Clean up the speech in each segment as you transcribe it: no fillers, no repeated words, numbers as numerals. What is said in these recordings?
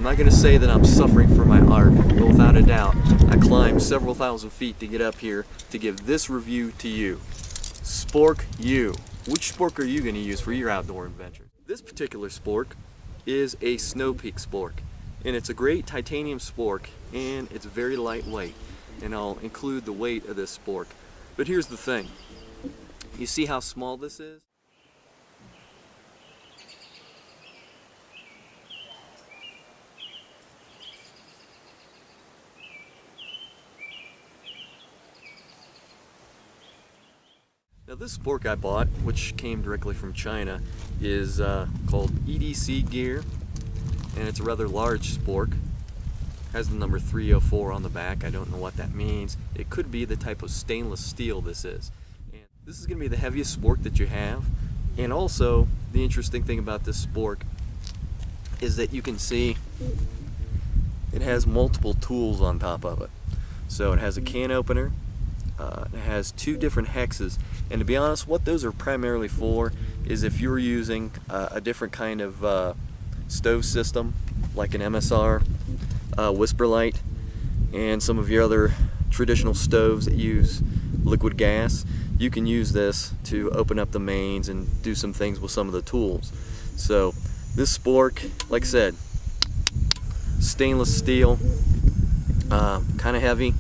not going to say that I'm suffering for my art, but without a doubt, I climbed several thousand feet to get up here to give this review to you. Spork You. Which spork are you going to use for your outdoor adventures? This particular spork is a Snow Peak spork, and it's a great titanium spork, and it's very lightweight, and I'll include the weight of this spork. But here's the thing. You see how small this is? Now this spork I bought, which came directly from China, is called EDC gear, and it's a rather large spork. Has the number 304 on the back. I don't know what that means. It could be the type of stainless steel this is. And this is going to be the heaviest spork that you have. And also, the interesting thing about this spork is that you can see it has multiple tools on top of it. So it has a can opener. It has two different hexes, and to be honest, what those are primarily for is if you're using a different kind of stove system, like an MSR, whisper light, and some of your other traditional stoves that use liquid gas, you can use this to open up the mains and do some things with some of the tools. So this spork, like I said, stainless steel, kind of heavy.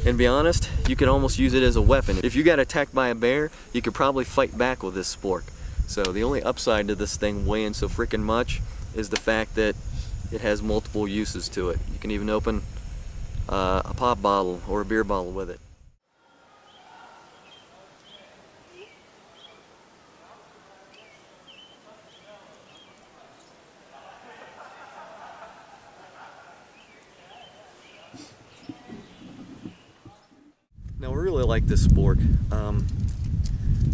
And to be honest, you could almost use it as a weapon. If you got attacked by a bear, you could probably fight back with this spork. So the only upside to this thing weighing so freaking much is the fact that it has multiple uses to it. You can even open a pop bottle or a beer bottle with it. Now I really like this spork.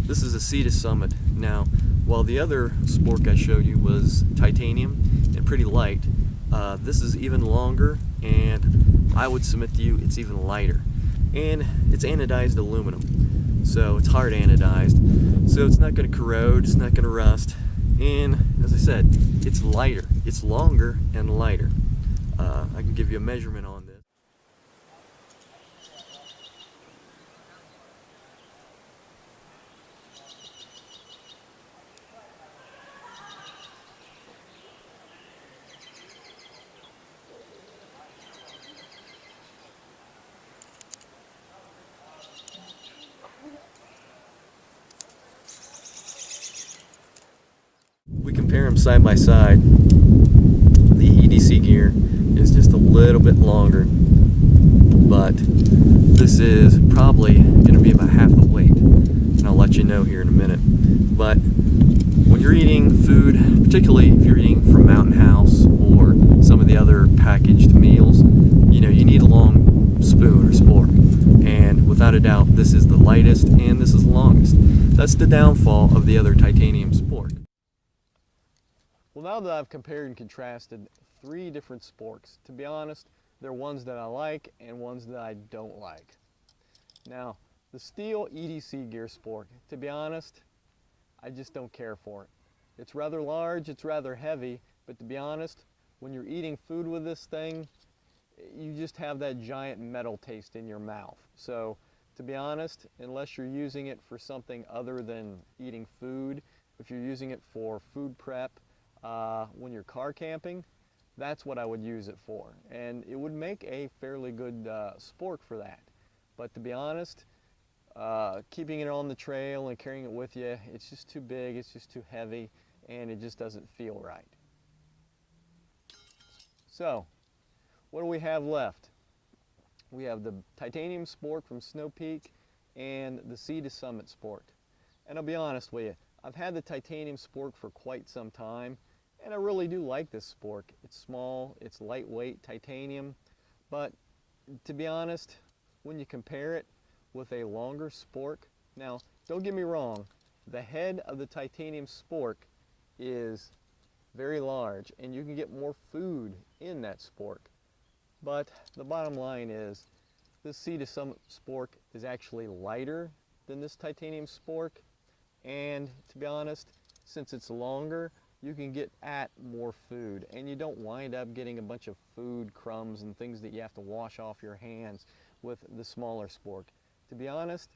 This is a Sea Summit. Now, while the other spork I showed you was titanium and pretty light, this is even longer, and I would submit to you it's even lighter. And it's anodized aluminum, so it's hard anodized, so it's not going to corrode, it's not going to rust, and as I said, it's lighter, it's longer and lighter. I can give you a measurement on this. We compare them side by side. The EDC gear is just a little bit longer, but this is probably going to be about half the weight, and I'll let you know here in a minute. But when you're eating food, particularly if you're eating from Mountain House or some of the other packaged meals, you know, you need a long spoon or spork, and without a doubt this is the lightest and this is the longest. That's the downfall of the other titanium spork. Well, now that I've compared and contrasted three different sporks, to be honest, they're ones that I like and ones that I don't like. Now, the steel EDC gear spork, to be honest, I just don't care for it. It's rather large, it's rather heavy, but to be honest, when you're eating food with this thing, you just have that giant metal taste in your mouth. So, to be honest, unless you're using it for something other than eating food, if you're using it for food prep, when you're car camping, that's what I would use it for, and it would make a fairly good spork for that. But to be honest, keeping it on the trail and carrying it with you, it's just too big, it's just too heavy, and it just doesn't feel right. So, what do we have left? We have the titanium spork from Snow Peak and the Sea Summit spork. And I'll be honest with you, I've had the titanium spork for quite some time, and I really do like this spork. It's small, it's lightweight titanium, but to be honest, when you compare it with a longer spork, now don't get me wrong, the head of the titanium spork is very large and you can get more food in that spork, but the bottom line is this Sea Summit spork is actually lighter than this titanium spork, and to be honest, since it's longer, you can get at more food, and you don't wind up getting a bunch of food crumbs and things that you have to wash off your hands with the smaller spork. To be honest,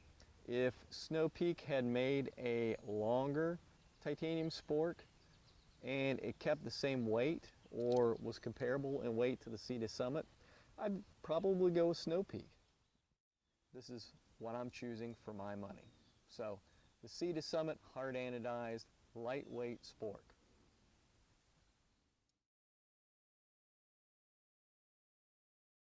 if Snow Peak had made a longer titanium spork and it kept the same weight or was comparable in weight to the Sea to Summit, I'd probably go with Snow Peak. This is what I'm choosing for my money. So the Sea to Summit hard anodized lightweight spork.